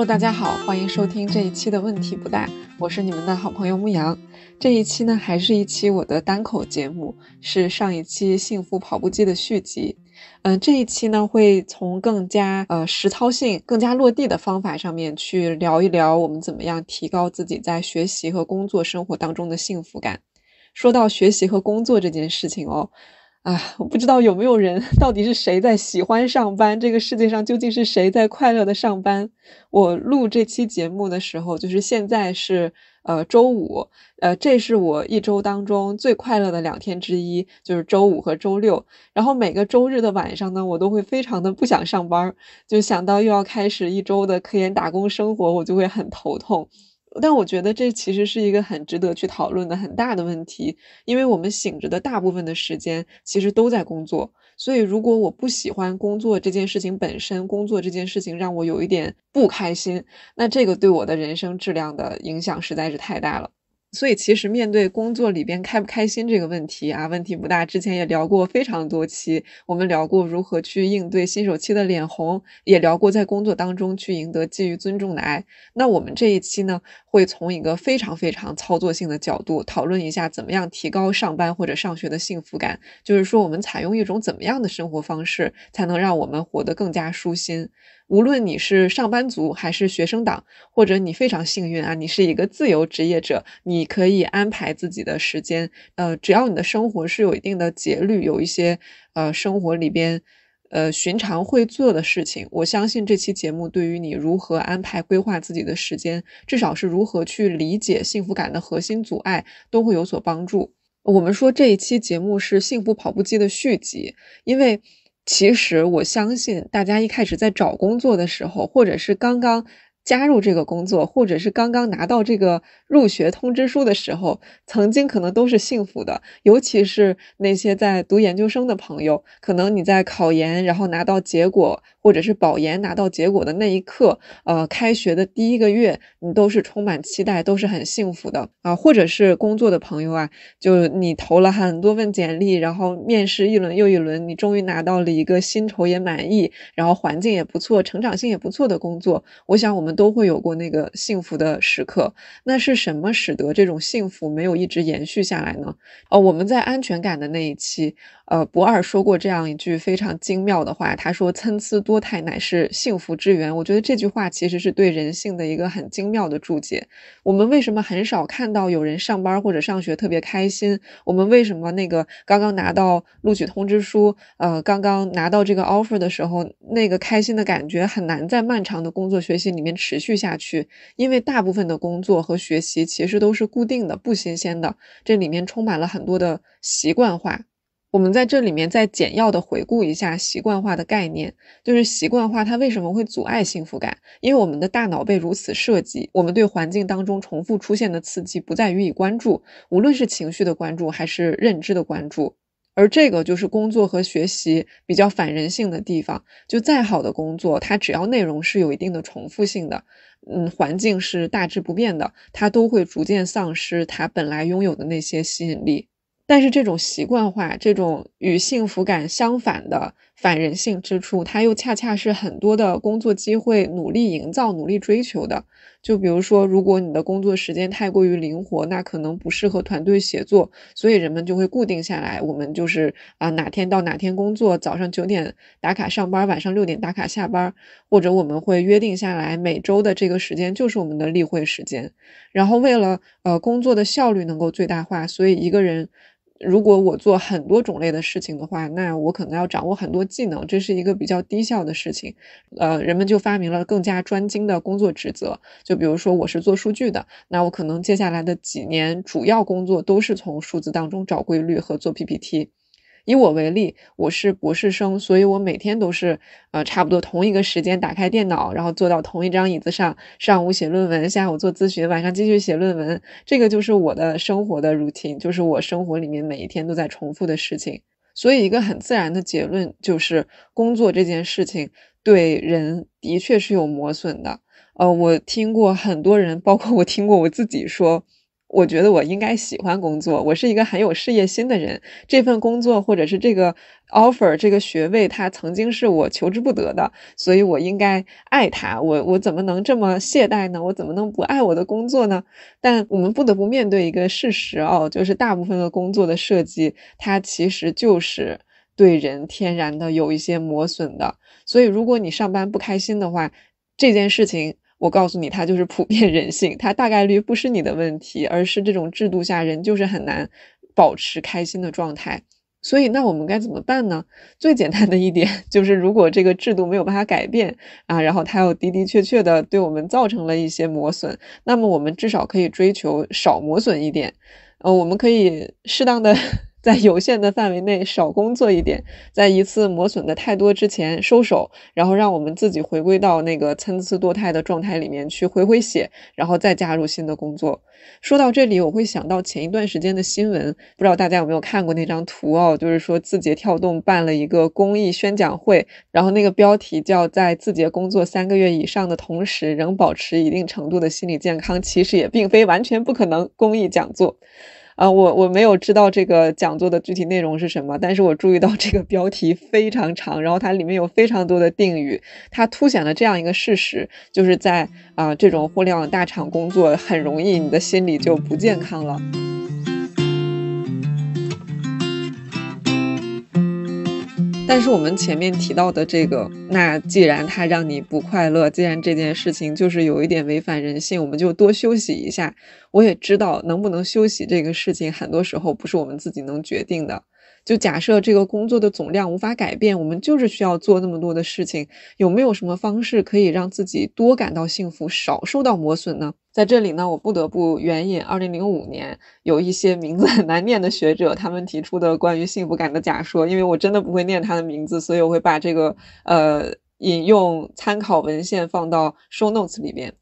Hello，大家好，欢迎收听这一期的问题不大，我是你们的好朋友牧羊。这一期呢，还是一期我的单口节目，是上一期幸福跑步机的续集。这一期呢，会从更加实操性、更加落地的方法上面去聊一聊我们怎么样提高自己在学习和工作生活当中的幸福感。说到学习和工作这件事情哦，我不知道有没有人，到底是谁在喜欢上班？这个世界上究竟是谁在快乐的上班？我录这期节目的时候，就是现在是周五，这是我一周当中最快乐的2天之一，就是周五和周六。然后每个周日的晚上呢，我都会非常的不想上班，就想到又要开始一周的科研打工生活，我就会很头痛。但我觉得这其实是一个很值得去讨论的很大的问题，因为我们醒着的大部分的时间其实都在工作，所以如果我不喜欢工作这件事情本身，工作这件事情让我有一点不开心，那这个对我的人生质量的影响实在是太大了。所以其实面对工作里边开不开心这个问题问题不大，之前也聊过非常多期，我们聊过如何去应对新手期的脸红，也聊过在工作当中去赢得基于尊重的爱。那我们这一期呢，会从一个非常非常操作性的角度讨论一下怎么样提高上班或者上学的幸福感，就是说我们采用一种怎么样的生活方式才能让我们活得更加舒心。无论你是上班族还是学生党，或者你非常幸运你是一个自由职业者，你可以安排自己的时间，只要你的生活是有一定的节律，有一些生活里边寻常会做的事情，我相信这期节目对于你如何安排规划自己的时间，至少是如何去理解幸福感的核心阻碍，都会有所帮助。我们说这一期节目是幸福跑步机的续集，因为其实我相信大家一开始在找工作的时候，或者是刚刚加入这个工作，或者是刚刚拿到这个入学通知书的时候，曾经可能都是幸福的。尤其是那些在读研究生的朋友，可能你在考研然后拿到结果，或者是保研拿到结果的那一刻，开学的第1个月，你都是充满期待，都是很幸福的或者是工作的朋友就你投了很多份简历，然后面试一轮又一轮，你终于拿到了一个薪酬也满意，然后环境也不错，成长性也不错的工作，我想我们都会有过那个幸福的时刻。那是什么使得这种幸福没有一直延续下来呢？我们在安全感的那一期，博二说过这样一句非常精妙的话，他说参差多态乃是幸福之源。我觉得这句话其实是对人性的一个很精妙的注解。我们为什么很少看到有人上班或者上学特别开心？我们为什么那个刚刚拿到录取通知书，刚刚拿到这个 offer 的时候，那个开心的感觉很难在漫长的工作学习里面持续下去？因为大部分的工作和学习其实都是固定的，不新鲜的，这里面充满了很多的习惯化。我们在这里面再简要的回顾一下习惯化的概念，就是习惯化它为什么会阻碍幸福感？因为我们的大脑被如此设计，我们对环境当中重复出现的刺激不再予以关注，无论是情绪的关注还是认知的关注。而这个就是工作和学习比较反人性的地方，就再好的工作，它只要内容是有一定的重复性的，环境是大致不变的，它都会逐渐丧失它本来拥有的那些吸引力。但是这种习惯化，这种与幸福感相反的反人性之处，它又恰恰是很多的工作机会努力营造、努力追求的。就比如说，如果你的工作时间太过于灵活，那可能不适合团队协作，所以人们就会固定下来，我们就是哪天到哪天工作，早上9点打卡上班，晚上6点打卡下班，或者我们会约定下来，每周的这个时间就是我们的例会时间。然后为了工作的效率能够最大化，所以一个人如果我做很多种类的事情的话，那我可能要掌握很多技能，这是一个比较低效的事情。人们就发明了更加专精的工作职责。就比如说我是做数据的，那我可能接下来的几年主要工作都是从数字当中找规律和做 PPT。以我为例，我是博士生，所以我每天都是差不多同一个时间打开电脑，然后坐到同一张椅子上，上午写论文，下午做咨询，晚上继续写论文。这个就是我的生活的 routine， 就是我生活里面每一天都在重复的事情。所以一个很自然的结论就是工作这件事情对人的确是有磨损的。我听过很多人，包括我听过我自己说，我觉得我应该喜欢工作，我是一个很有事业心的人，这份工作或者是这个 offer 这个学位，它曾经是我求之不得的，所以我应该爱它，我怎么能这么懈怠呢？我怎么能不爱我的工作呢？但我们不得不面对一个事实就是大部分的工作的设计，它其实就是对人天然的有一些磨损的，所以如果你上班不开心的话，这件事情我告诉你，它就是普遍人性，它大概率不是你的问题，而是这种制度下人就是很难保持开心的状态。所以那我们该怎么办呢？最简单的一点就是如果这个制度没有办法改变然后它又的的确确的对我们造成了一些磨损，那么我们至少可以追求少磨损一点。我们可以适当的在有限的范围内少工作一点，在一次磨损的太多之前收手，然后让我们自己回归到那个参差多态的状态里面去回血，然后再加入新的工作。说到这里，我会想到前一段时间的新闻，不知道大家有没有看过那张图就是说字节跳动办了一个公益宣讲会，然后那个标题叫在字节工作3个月以上的同时仍保持一定程度的心理健康，其实也并非完全不可能公益讲座。我没有知道这个讲座的具体内容是什么，但是我注意到这个标题非常长，然后它里面有非常多的定语，它凸显了这样一个事实，就是在这种互联网大厂工作很容易你的心理就不健康了。但是我们前面提到的这个，那既然它让你不快乐，既然这件事情就是有一点违反人性，我们就多休息一下。我也知道能不能休息这个事情很多时候不是我们自己能决定的。就假设这个工作的总量无法改变，我们就是需要做那么多的事情，有没有什么方式可以让自己多感到幸福，少受到磨损呢？在这里呢，我不得不援引2005年有一些名字很难念的学者他们提出的关于幸福感的假说，因为我真的不会念他的名字，所以我会把这个引用参考文献放到 show notes 里边。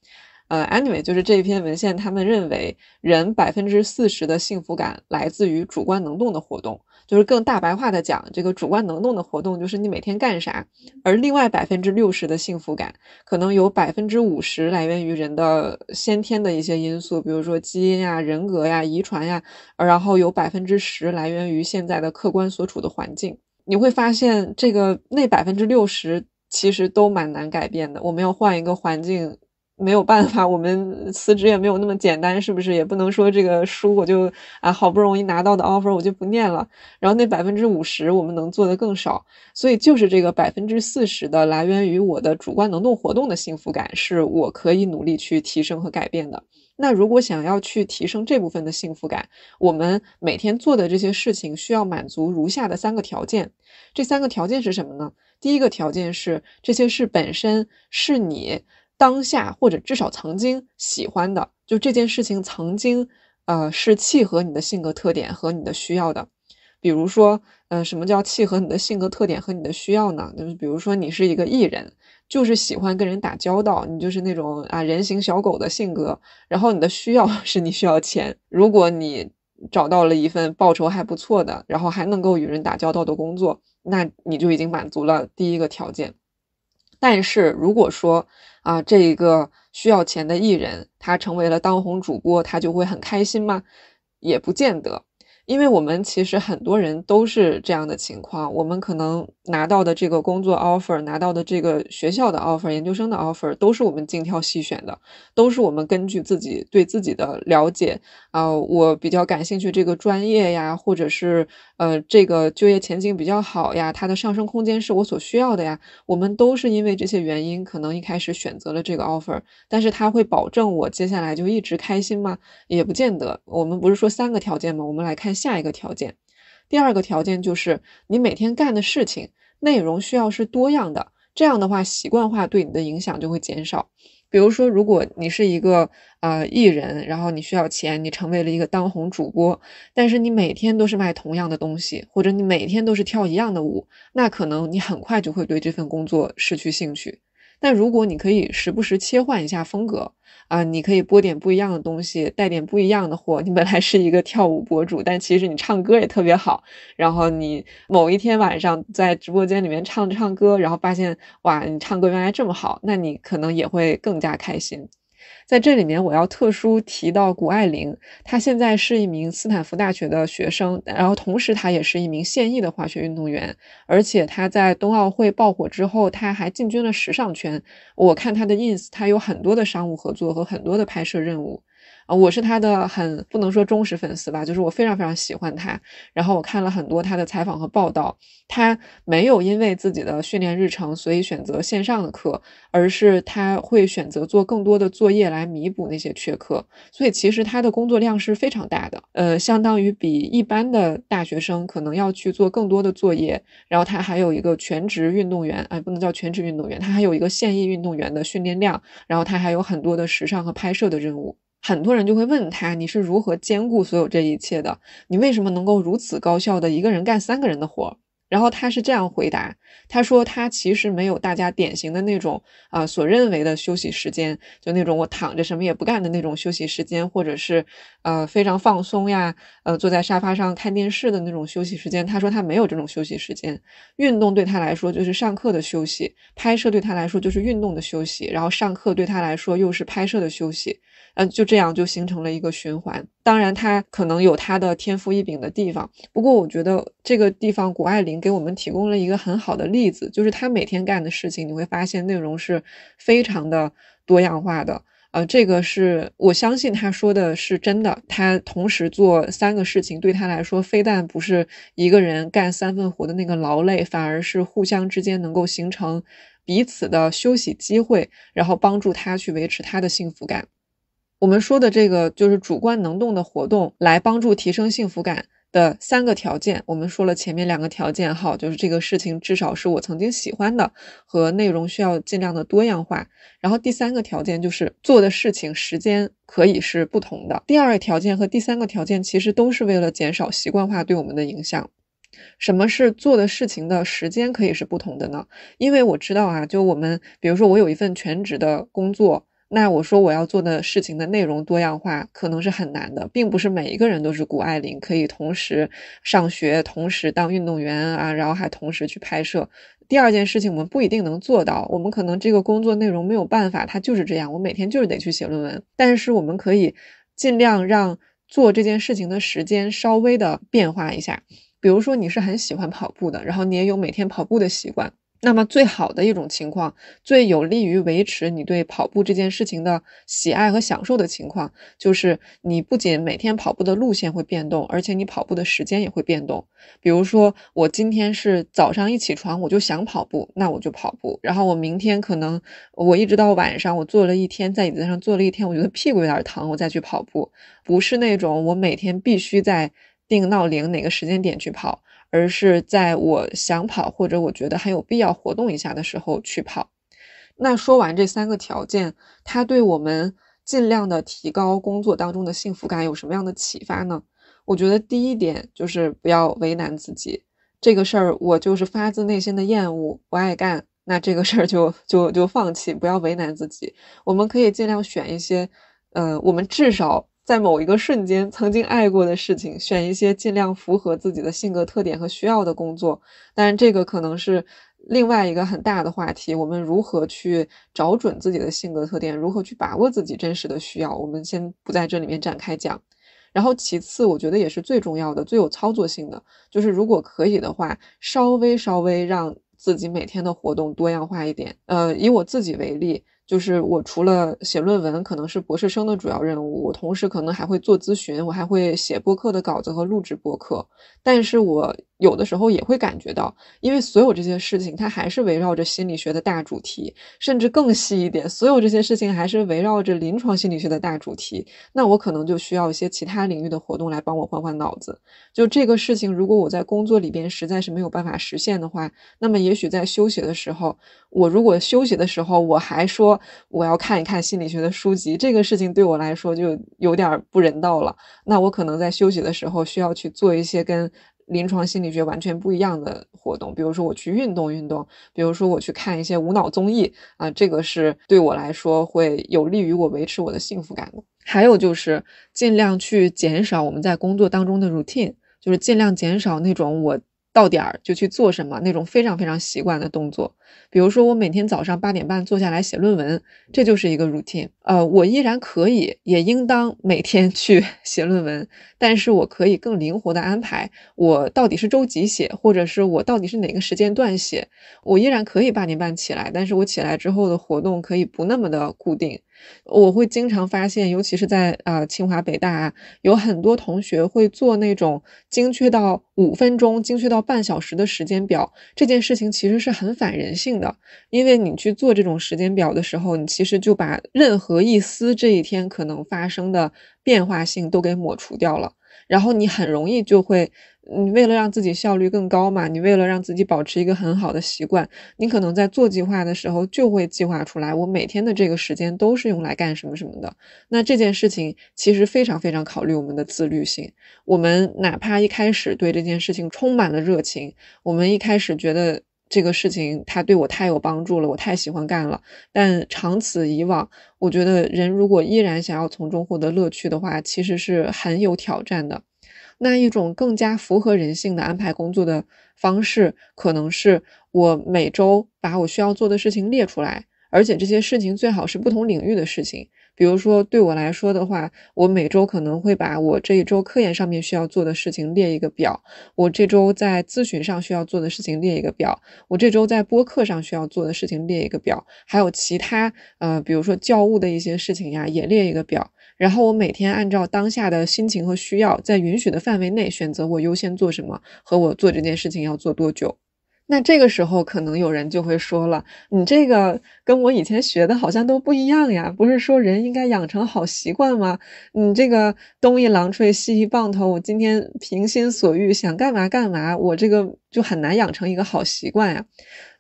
anyway 就是这篇文献他们认为人40%的幸福感来自于主观能动的活动，就是更大白话的讲，这个主观能动的活动就是你每天干啥，而另外60%的幸福感可能有50%来源于人的先天的一些因素，比如说基因呀、人格呀、遗传呀，然后有10%来源于现在的客观所处的环境。你会发现这个那60%其实都蛮难改变的，我们要换一个环境没有办法，我们辞职也没有那么简单，是不是？也不能说这个书我就好不容易拿到的 offer 我就不念了，然后那50%我们能做的更少，所以就是这个40%的来源于我的主观能动活动的幸福感是我可以努力去提升和改变的。那如果想要去提升这部分的幸福感，我们每天做的这些事情需要满足如下的3个条件。这3个条件是什么呢？第一个条件是这些事本身是你当下或者至少曾经喜欢的，就这件事情曾经是契合你的性格特点和你的需要的。比如说什么叫契合你的性格特点和你的需要呢？就是比如说你是一个 E 人，就是喜欢跟人打交道，你就是那种人形小狗的性格，然后你的需要是你需要钱，如果你找到了一份报酬还不错的，然后还能够与人打交道的工作，那你就已经满足了第一个条件。但是如果说这一个需要钱的艺人他成为了当红主播，他就会很开心吗？也不见得。因为我们其实很多人都是这样的情况，我们可能拿到的这个工作 offer， 拿到的这个学校的 offer， 研究生的 offer 都是我们精挑细选的，都是我们根据自己对自己的了解我比较感兴趣这个专业呀，或者是这个就业前景比较好呀，它的上升空间是我所需要的呀，我们都是因为这些原因可能一开始选择了这个 offer， 但是它会保证我接下来就一直开心吗？也不见得。我们不是说3个条件吗？我们来看下一个条件。第二个条件就是你每天干的事情内容需要是多样的，这样的话习惯化对你的影响就会减少。比如说如果你是一个艺人，然后你需要钱，你成为了一个当红主播，但是你每天都是卖同样的东西，或者你每天都是跳一样的舞，那可能你很快就会对这份工作失去兴趣。但如果你可以时不时切换一下风格你可以播点不一样的东西，带点不一样的货，你本来是一个跳舞博主，但其实你唱歌也特别好，然后你某一天晚上在直播间里面唱歌，然后发现哇，你唱歌原来这么好，那你可能也会更加开心。在这里面我要特殊提到谷爱凌，她现在是一名斯坦福大学的学生，然后同时她也是一名现役的滑雪运动员，而且她在冬奥会爆火之后，她还进军了时尚圈。我看她的 ins， 她有很多的商务合作和很多的拍摄任务。我是他的不能说忠实粉丝吧，就是我非常非常喜欢他，然后我看了很多他的采访和报道。他没有因为自己的训练日程所以选择线上的课，而是他会选择做更多的作业来弥补那些缺课，所以其实他的工作量是非常大的，相当于比一般的大学生可能要去做更多的作业。然后他还有一个全职运动员，不能叫全职运动员，他还有一个现役运动员的训练量，然后他还有很多的时尚和拍摄的任务。很多人就会问他，你是如何兼顾所有这一切的？你为什么能够如此高效的一个人干3个人的活？然后他是这样回答，他说他其实没有大家典型的那种所认为的休息时间，就那种我躺着什么也不干的那种休息时间，或者是非常放松呀，坐在沙发上看电视的那种休息时间。他说他没有这种休息时间，运动对他来说就是上课的休息，拍摄对他来说就是运动的休息，然后上课对他来说又是拍摄的休息。就这样就形成了一个循环。当然他可能有他的天赋异禀的地方，不过我觉得这个地方谷爱凌给我们提供了一个很好的例子，就是他每天干的事情，你会发现内容是非常的多样化的。这个是我相信他说的是真的，他同时做3个事情对他来说非但不是一个人干3份活的那个劳累，反而是互相之间能够形成彼此的休息机会，然后帮助他去维持他的幸福感。我们说的这个就是主观能动的活动来帮助提升幸福感的3个条件。我们说了前面2个条件，就是这个事情至少是我曾经喜欢的，和内容需要尽量的多样化。然后第3个条件就是做的事情时间可以是不同的。第2个条件和第3个条件其实都是为了减少习惯化对我们的影响。什么是做的事情的时间可以是不同的呢？因为我知道就我们比如说我有一份全职的工作，那我说我要做的事情的内容多样化可能是很难的，并不是每一个人都是谷爱凌可以同时上学，同时当运动员然后还同时去拍摄。第2件事情我们不一定能做到，我们可能这个工作内容没有办法，它就是这样，我每天就是得去写论文，但是我们可以尽量让做这件事情的时间稍微的变化一下。比如说你是很喜欢跑步的，然后你也有每天跑步的习惯，那么最好的一种情况，最有利于维持你对跑步这件事情的喜爱和享受的情况，就是你不仅每天跑步的路线会变动，而且你跑步的时间也会变动。比如说我今天是早上一起床我就想跑步，那我就跑步，然后我明天可能我一直到晚上，我坐了一天，在椅子上坐了一天，我觉得屁股有点疼，我再去跑步。不是那种我每天必须在定闹铃哪个时间点去跑，而是在我想跑或者我觉得很有必要活动一下的时候去跑。那说完这3个条件，它对我们尽量的提高工作当中的幸福感有什么样的启发呢？我觉得第一点就是不要为难自己，这个事儿我就是发自内心的厌恶不爱干，那这个事儿就放弃，不要为难自己。我们可以尽量选一些我们至少在某一个瞬间曾经爱过的事情，选一些尽量符合自己的性格特点和需要的工作。当然这个可能是另外一个很大的话题，我们如何去找准自己的性格特点，如何去把握自己真实的需要，我们先不在这里面展开讲。然后其次我觉得也是最重要的，最有操作性的，就是如果可以的话，稍微让自己每天的活动多样化一点。以我自己为例，就是我除了写论文可能是博士生的主要任务，我同时可能还会做咨询，我还会写播客的稿子和录制播客。但是我有的时候也会感觉到，因为所有这些事情它还是围绕着心理学的大主题，甚至更细一点，所有这些事情还是围绕着临床心理学的大主题，那我可能就需要一些其他领域的活动来帮我换换脑子。就这个事情如果我在工作里边实在是没有办法实现的话，那么也许在休息的时候，我如果休息的时候我还说我要看一看心理学的书籍，这个事情对我来说就有点不人道了。那我可能在休息的时候需要去做一些跟临床心理学完全不一样的活动，比如说我去运动，比如说我去看一些无脑综艺这个是对我来说会有利于我维持我的幸福感的。还有就是尽量去减少我们在工作当中的 routine， 就是尽量减少那种我到点儿就去做什么那种非常非常习惯的动作。比如说我每天早上8点半坐下来写论文，这就是一个 routine。我依然可以也应当每天去写论文，但是我可以更灵活的安排我到底是周几写，或者是我到底是哪个时间段写。我依然可以8点半起来，但是我起来之后的活动可以不那么的固定。我会经常发现，尤其是在清华北大啊，有很多同学会做那种精确到5分钟、精确到半小时的时间表，这件事情其实是很反人性的。因为你去做这种时间表的时候，你其实就把任何一丝这一天可能发生的变化性都给抹除掉了。然后你很容易就会你为了让自己效率更高嘛，你为了让自己保持一个很好的习惯，你可能在做计划的时候就会计划出来，我每天的这个时间都是用来干什么什么的。那这件事情其实非常非常考虑我们的自律性。我们哪怕一开始对这件事情充满了热情，我们一开始觉得这个事情它对我太有帮助了，我太喜欢干了，但长此以往，我觉得人如果依然想要从中获得乐趣的话，其实是很有挑战的。那一种更加符合人性的安排工作的方式，可能是我每周把我需要做的事情列出来，而且这些事情最好是不同领域的事情。比如说对我来说的话，我每周可能会把我这一周科研上面需要做的事情列一个表，我这周在咨询上需要做的事情列一个表，我这周在播客上需要做的事情列一个表，还有其他比如说教务的一些事情呀也列一个表。然后我每天按照当下的心情和需要，在允许的范围内选择我优先做什么，和我做这件事情要做多久。那这个时候可能有人就会说了，你这个跟我以前学的好像都不一样呀，不是说人应该养成好习惯吗？你这个东一榔锤西一棒头，我今天平心所欲想干嘛干嘛，我这个就很难养成一个好习惯呀。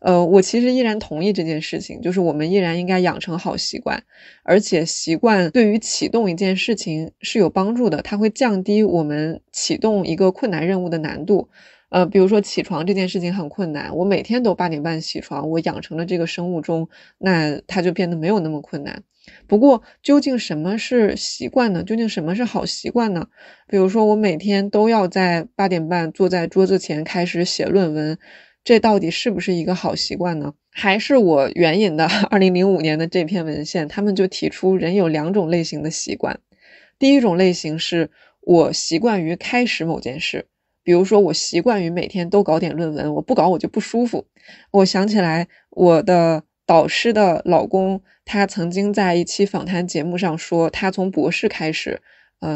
我其实依然同意这件事情，就是我们依然应该养成好习惯，而且习惯对于启动一件事情是有帮助的，它会降低我们启动一个困难任务的难度。比如说起床这件事情很困难，我每天都8点半起床，我养成了这个生物钟，那它就变得没有那么困难。不过究竟什么是习惯呢？究竟什么是好习惯呢？比如说我每天都要在8点半坐在桌子前开始写论文，这到底是不是一个好习惯呢？还是我援引的2005年的这篇文献，他们就提出人有2种类型的习惯。第一种类型是我习惯于开始某件事，比如说我习惯于每天都搞点论文，我不搞我就不舒服。我想起来我的导师的老公，他曾经在一期访谈节目上说，他从博士开始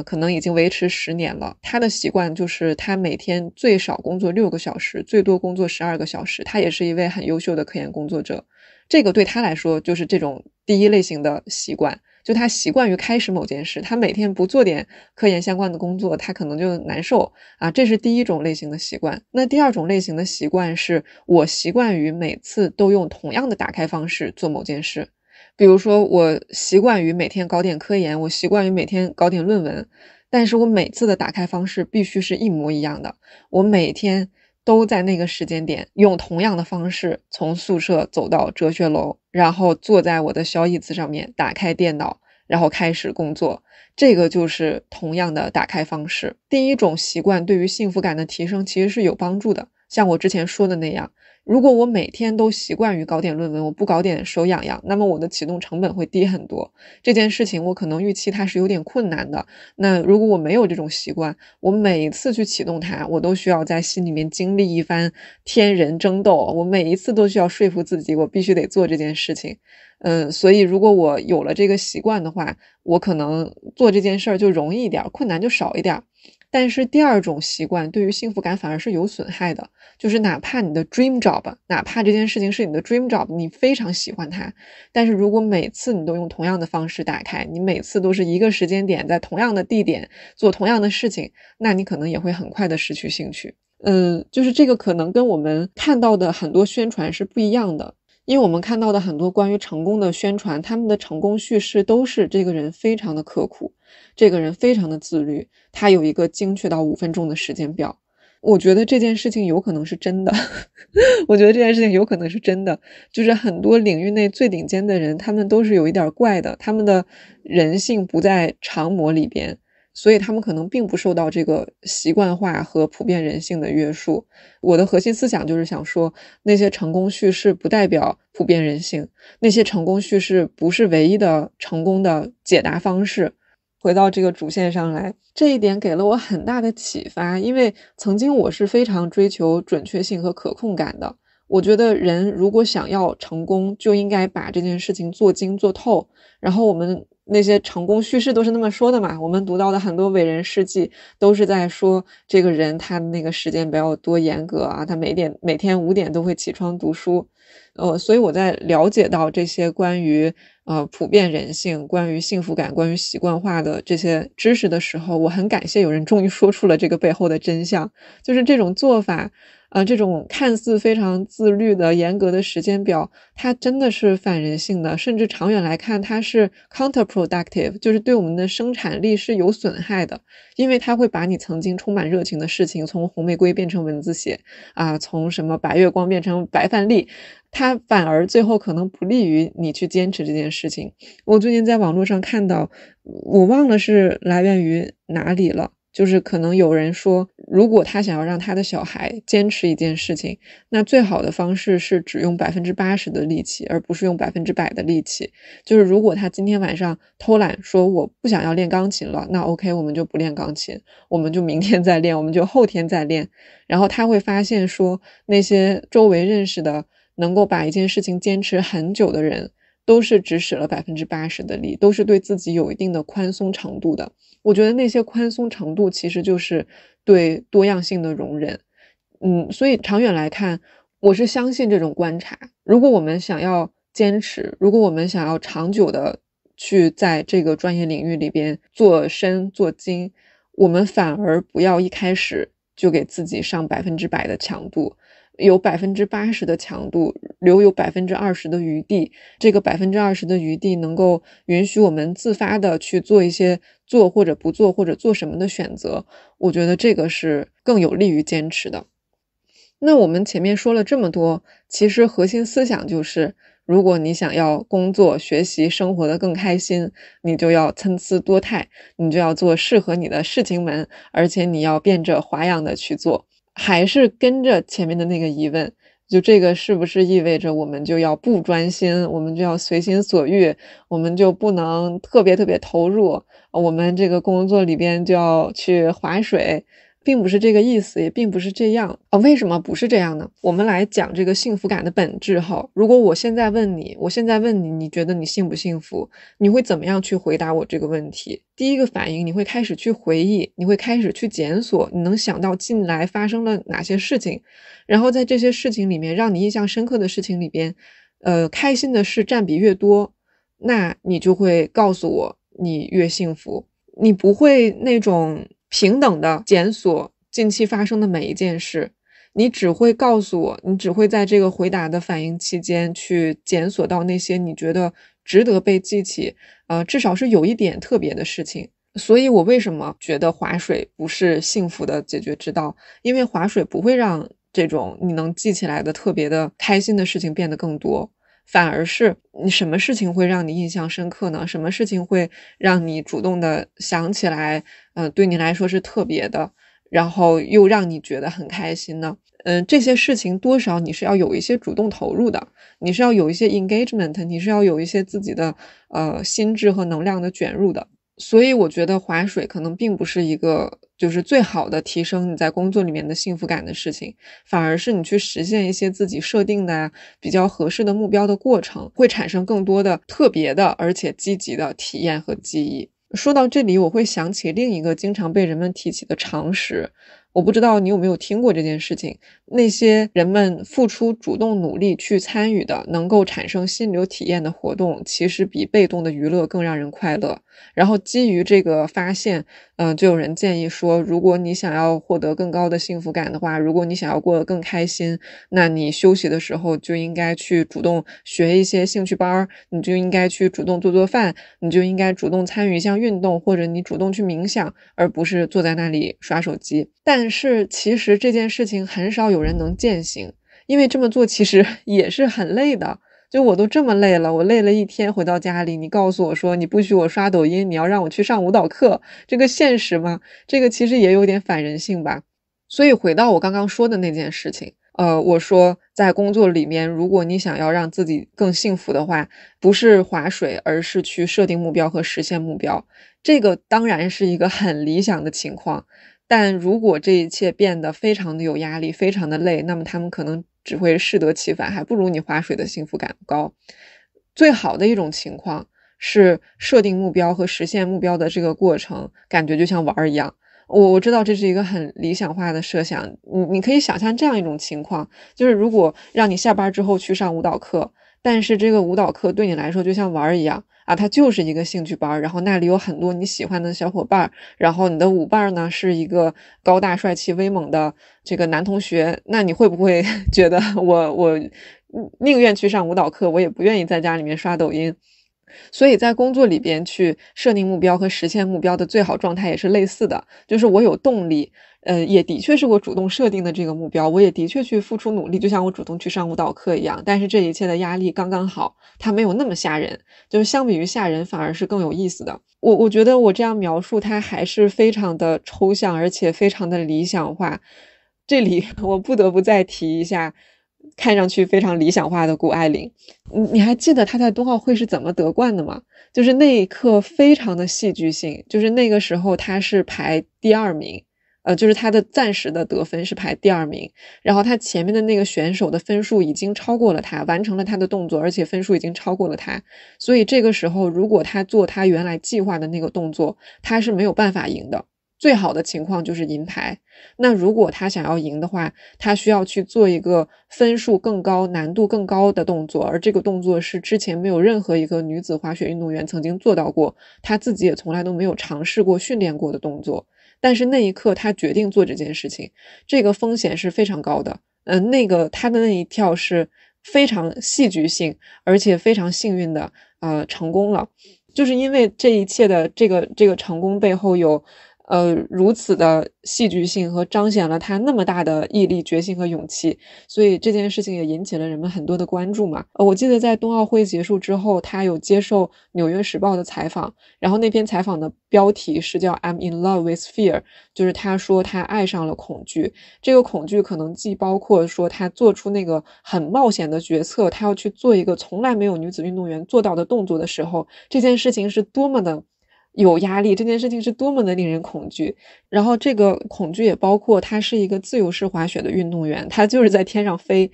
可能已经维持10年了，他的习惯就是他每天最少工作6个小时，最多工作12个小时，他也是一位很优秀的科研工作者。这个对他来说就是这种第一类型的习惯，就他习惯于开始某件事，他每天不做点科研相关的工作，他可能就难受啊，这是第一种类型的习惯。那第二种类型的习惯是我习惯于每次都用同样的打开方式做某件事。比如说我习惯于每天搞点科研，我习惯于每天搞点论文，但是我每次的打开方式必须是一模一样的，我每天都在那个时间点用同样的方式从宿舍走到哲学楼，然后坐在我的小椅子上面，打开电脑，然后开始工作。这个就是同样的打开方式。第一种习惯对于幸福感的提升其实是有帮助的，像我之前说的那样，如果我每天都习惯于搞点论文，我不搞点手痒痒，那么我的启动成本会低很多。这件事情我可能预期它是有点困难的，那如果我没有这种习惯，我每一次去启动它，我都需要在心里面经历一番天人争斗，我每一次都需要说服自己我必须得做这件事情。所以如果我有了这个习惯的话，我可能做这件事儿就容易一点，困难就少一点。但是第二种习惯对于幸福感反而是有损害的，就是哪怕你的 dream job， 哪怕这件事情是你的 dream job， 你非常喜欢它，但是如果每次你都用同样的方式打开，你每次都是一个时间点在同样的地点做同样的事情，那你可能也会很快的失去兴趣。就是这个可能跟我们看到的很多宣传是不一样的。因为我们看到的很多关于成功的宣传，他们的成功叙事都是这个人非常的刻苦，这个人非常的自律，他有一个精确到5分钟的时间表。我觉得这件事情有可能是真的我觉得这件事情有可能是真的，就是很多领域内最顶尖的人，他们都是有一点怪的，他们的人性不在常模里边，所以他们可能并不受到这个习惯化和普遍人性的约束。我的核心思想就是想说，那些成功叙事不代表普遍人性，那些成功叙事不是唯一的成功的解答方式。回到这个主线上来，这一点给了我很大的启发，因为曾经我是非常追求准确性和可控感的。我觉得人如果想要成功，就应该把这件事情做精做透。然后我们那些成功叙事都是那么说的嘛，我们读到的很多伟人事迹都是在说这个人他的那个时间表有多严格啊，他每天5点都会起床读书。所以我在了解到这些关于普遍人性、关于幸福感、关于习惯化的这些知识的时候，我很感谢有人终于说出了这个背后的真相，就是这种做法这种看似非常自律的严格的时间表，它真的是反人性的，甚至长远来看它是 counterproductive， 就是对我们的生产力是有损害的，因为它会把你曾经充满热情的事情从红玫瑰变成蚊子血从什么白月光变成白饭粒，它反而最后可能不利于你去坚持这件事情。我最近在网络上看到，我忘了是来源于哪里了，就是可能有人说，如果他想要让他的小孩坚持一件事情，那最好的方式是只用80%的力气，而不是用100%的力气。就是如果他今天晚上偷懒说我不想要练钢琴了，那 OK， 我们就不练钢琴，我们就明天再练，我们就后天再练。然后他会发现说，那些周围认识的能够把一件事情坚持很久的人，都是只使了80%的力，都是对自己有一定的宽松程度的。我觉得那些宽松程度其实就是对多样性的容忍。所以长远来看，我是相信这种观察。如果我们想要坚持，如果我们想要长久的去在这个专业领域里边做深做精，我们反而不要一开始就给自己上100%的强度，有80%的强度，留有20%的余地，这个20%的余地能够允许我们自发的去做一些做或者不做或者做什么的选择，我觉得这个是更有利于坚持的。那我们前面说了这么多，其实核心思想就是，如果你想要工作、学习、生活得更开心，你就要参差多态，你就要做适合你的事情们，而且你要变着花样的去做。还是跟着前面的那个疑问，就这个是不是意味着我们就要不专心，我们就要随心所欲，我们就不能特别投入，我们这个工作里边就要去划水，并不是这个意思，也并不是这样。为什么不是这样呢？我们来讲这个幸福感的本质哈。如果我现在问你，你觉得你幸不幸福？你会怎么样去回答我这个问题？第一个反应，你会开始去回忆，你会开始去检索，你能想到近来发生了哪些事情，然后在这些事情里面，让你印象深刻的事情里边，开心的事占比越多，那你就会告诉我你越幸福。你不会那种平等的检索近期发生的每一件事，你只会告诉我，你只会在这个回答的反应期间去检索到那些你觉得值得被记起，至少是有一点特别的事情。所以我为什么觉得划水不是幸福的解决之道？因为划水不会让这种你能记起来的特别的开心的事情变得更多，反而是你什么事情会让你印象深刻呢？什么事情会让你主动的想起来，对你来说是特别的，然后又让你觉得很开心呢？这些事情多少你是要有一些主动投入的，你是要有一些 engagement， 你是要有一些自己的心智和能量的卷入的。所以我觉得划水可能并不是一个就是最好的提升你在工作里面的幸福感的事情，反而是你去实现一些自己设定的比较合适的目标的过程，会产生更多的特别的而且积极的体验和记忆。说到这里，我会想起另一个经常被人们提起的常识，我不知道你有没有听过这件事情，那些人们付出主动努力去参与的能够产生心流体验的活动，其实比被动的娱乐更让人快乐。然后基于这个发现，就有人建议说，如果你想要获得更高的幸福感的话，如果你想要过得更开心，那你休息的时候就应该去主动学一些兴趣班，你就应该去主动做饭，你就应该主动参与一项运动，或者你主动去冥想，而不是坐在那里刷手机。但是其实这件事情很少有人能践行，因为这么做其实也是很累的。就我都这么累了，我累了一天回到家里，你告诉我说你不许我刷抖音，你要让我去上舞蹈课，这个现实吗？这个其实也有点反人性吧。所以回到我刚刚说的那件事情，我说在工作里面，如果你想要让自己更幸福的话，不是划水，而是去设定目标和实现目标。这个当然是一个很理想的情况，但如果这一切变得非常的有压力，非常的累，那么他们可能只会适得其反，还不如你划水的幸福感高。最好的一种情况是设定目标和实现目标的这个过程，感觉就像玩儿一样。我知道这是一个很理想化的设想，你可以想象这样一种情况，就是如果让你下班之后去上舞蹈课，但是这个舞蹈课对你来说就像玩儿一样啊，它就是一个兴趣班，然后那里有很多你喜欢的小伙伴，然后你的舞伴呢是一个高大帅气威猛的这个男同学，那你会不会觉得我宁愿去上舞蹈课，我也不愿意在家里面刷抖音？所以在工作里边去设定目标和实现目标的最好状态也是类似的，就是我有动力，也的确是我主动设定的这个目标，我也的确去付出努力，就像我主动去上舞蹈课一样，但是这一切的压力刚刚好，它没有那么吓人，就是相比于吓人反而是更有意思的。我觉得我这样描述它还是非常的抽象，而且非常的理想化。这里我不得不再提一下看上去非常理想化的谷爱凌。你还记得她在冬奥会是怎么得冠的吗？就是那一刻非常的戏剧性，就是那个时候她是排第二名，就是她的暂时的得分是排第二名，然后她前面的那个选手的分数已经超过了她，完成了她的动作，而且分数已经超过了她，所以这个时候如果她做她原来计划的那个动作，她是没有办法赢的。最好的情况就是银牌。那如果他想要赢的话，他需要去做一个分数更高、难度更高的动作，而这个动作是之前没有任何一个女子滑雪运动员曾经做到过，他自己也从来都没有尝试过、训练过的动作。但是那一刻他决定做这件事情，这个风险是非常高的。他的那一跳是非常戏剧性，而且非常幸运的成功了。就是因为这一切的这个成功背后有如此的戏剧性和彰显了他那么大的毅力、决心和勇气，所以这件事情也引起了人们很多的关注嘛。我记得在冬奥会结束之后，他有接受《纽约时报》的采访，然后那篇采访的标题是叫 "I'm in love with fear"，就是他说他爱上了恐惧。这个恐惧可能既包括说他做出那个很冒险的决策，他要去做一个从来没有女子运动员做到的动作的时候，这件事情是多么的有压力，这件事情是多么的令人恐惧。然后这个恐惧也包括他是一个自由式滑雪的运动员，他就是在天上飞。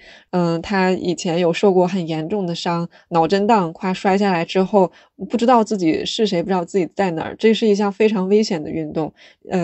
他以前有受过很严重的伤，脑震荡，快摔下来之后不知道自己是谁，不知道自己在哪儿，这是一项非常危险的运动。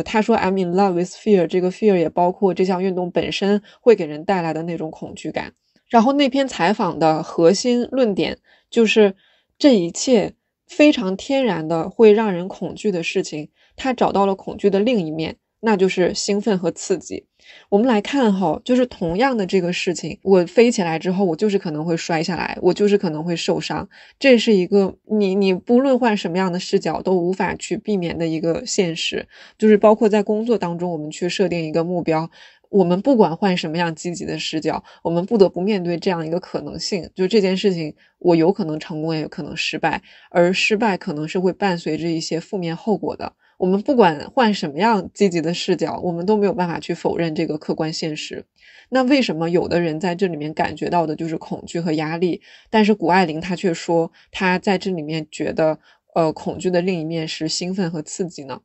他说 I'm in love with fear， 这个 fear 也包括这项运动本身会给人带来的那种恐惧感。然后那篇采访的核心论点就是这一切非常天然的会让人恐惧的事情，他找到了恐惧的另一面，那就是兴奋和刺激。我们来看哈，就是同样的这个事情，我飞起来之后，我就是可能会摔下来，我就是可能会受伤，这是一个你不论换什么样的视角都无法去避免的一个现实。就是包括在工作当中，我们去设定一个目标，我们不管换什么样积极的视角，我们不得不面对这样一个可能性，就这件事情我有可能成功也有可能失败，而失败可能是会伴随着一些负面后果的。我们不管换什么样积极的视角，我们都没有办法去否认这个客观现实。那为什么有的人在这里面感觉到的就是恐惧和压力，但是谷爱凌她却说她在这里面觉得恐惧的另一面是兴奋和刺激呢？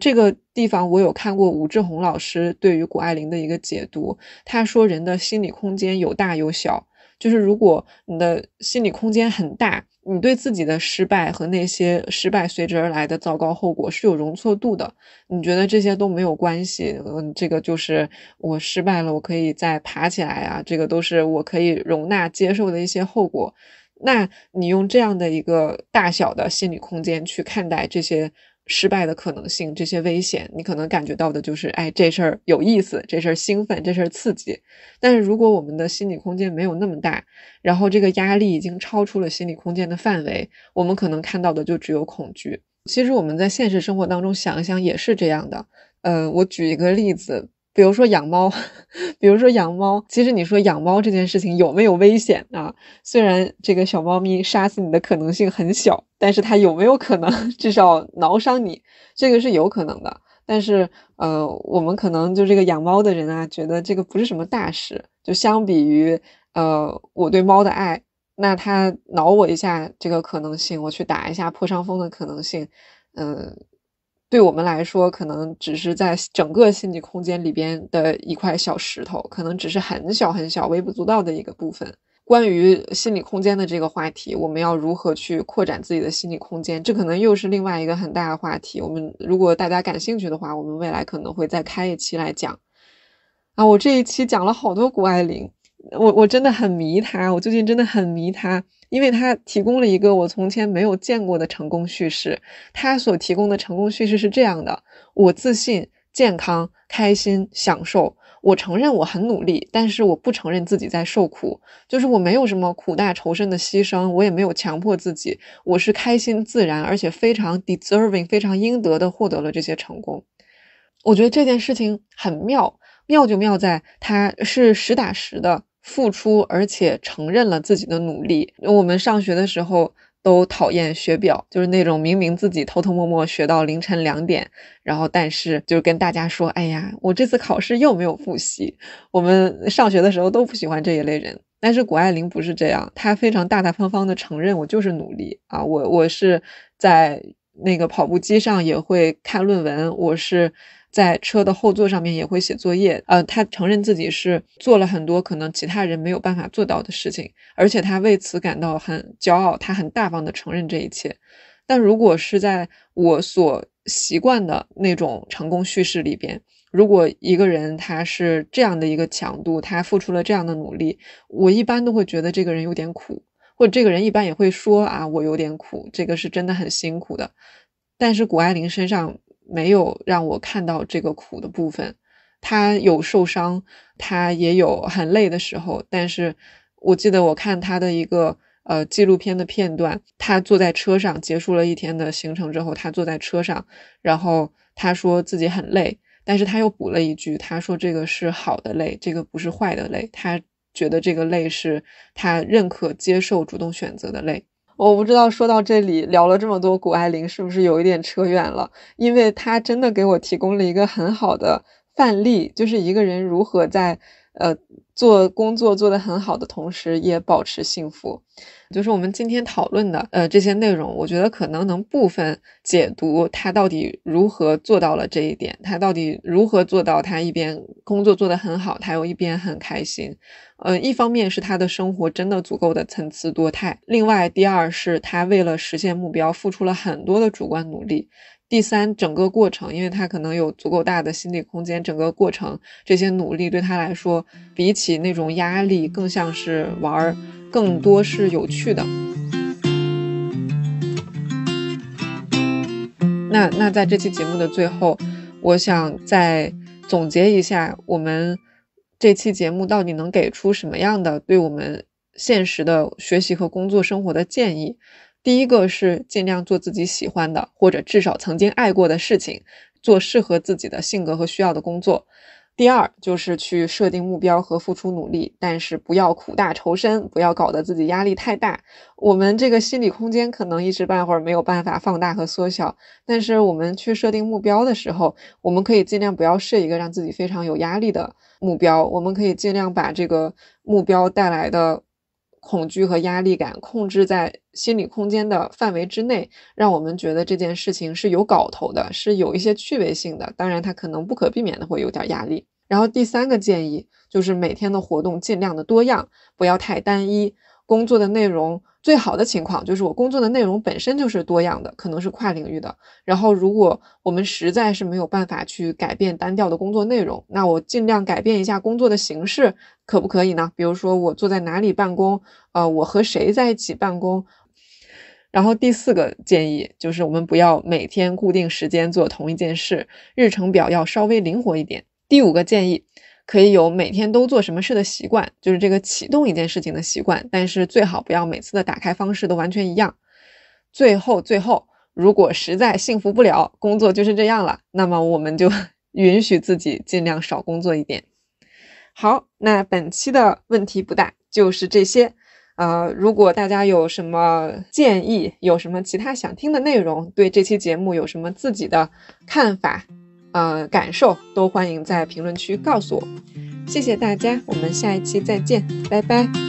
这个地方我有看过武志红老师对于谷爱凌的一个解读，他说人的心理空间有大有小，就是如果你的心理空间很大，你对自己的失败和那些失败随之而来的糟糕后果是有容错度的，你觉得这些都没有关系，这个就是我失败了，我可以再爬起来啊，这个都是我可以容纳接受的一些后果。那你用这样的一个大小的心理空间去看待这些失败的可能性，这些危险，你可能感觉到的就是哎，这事儿有意思，这事儿兴奋，这事儿刺激。但是如果我们的心理空间没有那么大，然后这个压力已经超出了心理空间的范围，我们可能看到的就只有恐惧。其实我们在现实生活当中想一想也是这样的。我举一个例子，比如说养猫，比如说养猫，其实你说养猫这件事情有没有危险啊？虽然这个小猫咪杀死你的可能性很小，但是它有没有可能至少挠伤你，这个是有可能的。但是我们可能就这个养猫的人啊，觉得这个不是什么大事，就相比于我对猫的爱，那它挠我一下这个可能性，我去打一下破伤风的可能性，对我们来说可能只是在整个心理空间里边的一块小石头，可能只是很小很小微不足道的一个部分。关于心理空间的这个话题，我们要如何去扩展自己的心理空间，这可能又是另外一个很大的话题。我们如果大家感兴趣的话，我们未来可能会再开一期来讲。我这一期讲了好多谷爱凌，我真的很迷她，我最近真的很迷她，因为她提供了一个我从前没有见过的成功叙事。她所提供的成功叙事是这样的：我自信、健康、开心、享受。我承认我很努力，但是我不承认自己在受苦，就是我没有什么苦大仇深的牺牲，我也没有强迫自己，我是开心自然，而且非常 deserving 非常应得的获得了这些成功。我觉得这件事情很妙，妙就妙在它是实打实的付出，而且承认了自己的努力。我们上学的时候都讨厌学表，就是那种明明自己偷偷摸摸学到凌晨2点，然后但是就是跟大家说，哎呀，我这次考试又没有复习。我们上学的时候都不喜欢这一类人，但是谷爱凌不是这样，她非常大大方方的承认我就是努力啊，我是在那个跑步机上也会看论文，我是在车的后座上面也会写作业，他承认自己是做了很多可能其他人没有办法做到的事情，而且他为此感到很骄傲，他很大方的承认这一切。但如果是在我所习惯的那种成功叙事里边，如果一个人他是这样的一个强度，他付出了这样的努力，我一般都会觉得这个人有点苦，或者这个人一般也会说啊，我有点苦，这个是真的很辛苦的。但是谷爱凌身上没有让我看到这个苦的部分，她有受伤，她也有很累的时候，但是我记得我看她的一个纪录片的片段，她坐在车上结束了一天的行程之后，她坐在车上，然后她说自己很累，但是她又补了一句，她说这个是好的累，这个不是坏的累，她觉得这个累是她认可接受主动选择的累。我不知道说到这里聊了这么多谷爱凌是不是有一点扯远了，因为她真的给我提供了一个很好的范例，就是一个人如何在做工作做得很好的同时也保持幸福。就是我们今天讨论的这些内容，我觉得可能能部分解读他到底如何做到了这一点，他到底如何做到他一边工作做得很好，他又一边很开心。一方面是他的生活真的足够的参差多态，另外第二是他为了实现目标付出了很多的主观努力，第三整个过程因为他可能有足够大的心理空间，整个过程这些努力对他来说比起那种压力更像是玩，更多是有趣的。那在这期节目的最后，我想再总结一下我们这期节目到底能给出什么样的对我们现实的学习和工作生活的建议。第一个是尽量做自己喜欢的，或者至少曾经爱过的事情，做适合自己的性格和需要的工作。第二就是去设定目标和付出努力，但是不要苦大仇深，不要搞得自己压力太大。我们这个心理空间可能一时半会儿没有办法放大和缩小，但是我们去设定目标的时候，我们可以尽量不要设一个让自己非常有压力的目标，我们可以尽量把这个目标带来的恐惧和压力感控制在心理空间的范围之内，让我们觉得这件事情是有搞头的，是有一些趣味性的，当然它可能不可避免的会有点压力。然后第三个建议就是每天的活动尽量的多样，不要太单一，工作的内容最好的情况就是我工作的内容本身就是多样的，可能是跨领域的，然后如果我们实在是没有办法去改变单调的工作内容，那我尽量改变一下工作的形式，可不可以呢？比如说我坐在哪里办公，我和谁在一起办公。然后第四个建议就是我们不要每天固定时间做同一件事，日程表要稍微灵活一点。第五个建议可以有每天都做什么事的习惯，就是这个启动一件事情的习惯，但是最好不要每次的打开方式都完全一样。最后如果实在幸福不了，工作就是这样了，那么我们就允许自己尽量少工作一点。好，那本期的问题不大，就是这些。如果大家有什么建议，有什么其他想听的内容，对这期节目有什么自己的看法、感受，都欢迎在评论区告诉我。谢谢大家，我们下一期再见，拜拜。